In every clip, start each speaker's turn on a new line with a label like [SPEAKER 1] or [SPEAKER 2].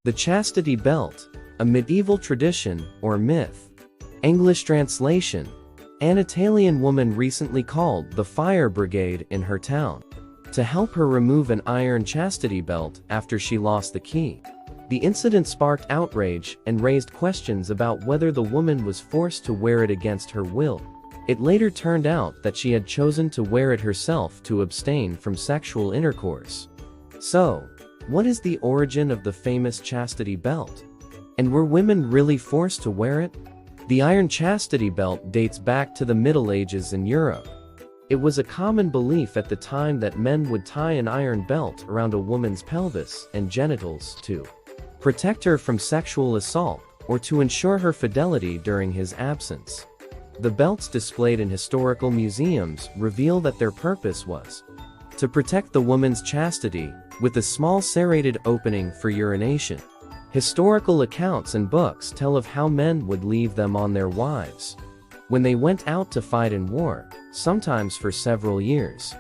[SPEAKER 1] The chastity belt, a medieval tradition or myth. English translation: an Italian woman recently called the fire brigade in her town to help her remove an iron chastity belt after she lost the key. The incident sparked outrage and raised questions about whether the woman was forced to wear it against her will. It later turned out that she had chosen to wear it herself to abstain from sexual intercourse. So, what is the origin of the famous chastity belt? And were women really forced to wear it? The iron chastity belt dates back to the Middle Ages in Europe. It was a common belief at the time that men would tie an iron belt around a woman's pelvis and genitals to protect her from sexual assault or to ensure her fidelity during his absence. The belts displayed in historical museums reveal that their purpose was to protect the woman's chastity, with a small serrated opening for urination. Historical accounts and books tell of how men would leave them on their wives when they went out to fight in war, sometimes for several years.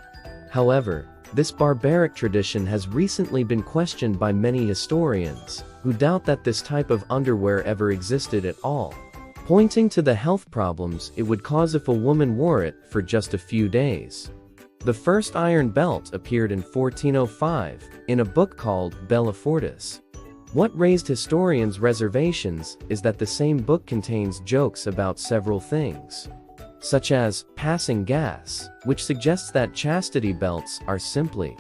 [SPEAKER 1] However, this barbaric tradition has recently been questioned by many historians, who doubt that this type of underwear ever existed at all, pointing to the health problems it would cause if a woman wore it for just a few days. The first iron belt appeared in 1405, in a book called Bella Fortis. What raised historians' reservations is that the same book contains jokes about several things, such as passing gas, which suggests that chastity belts are simply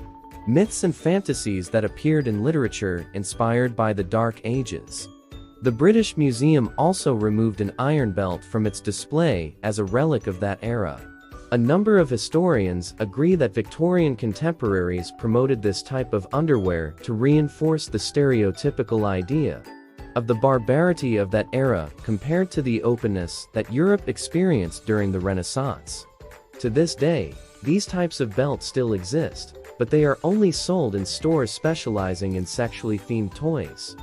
[SPEAKER 1] myths and fantasies that appeared in literature inspired by the Dark Ages. The British Museum also removed an iron belt from its display as a relic of that era. A number of historians agree that Victorian contemporaries promoted this type of underwear to reinforce the stereotypical idea of the barbarity of that era compared to the openness that Europe experienced during the Renaissance. To this day, these types of belts still exist, but they are only sold in stores specializing in sexually themed toys.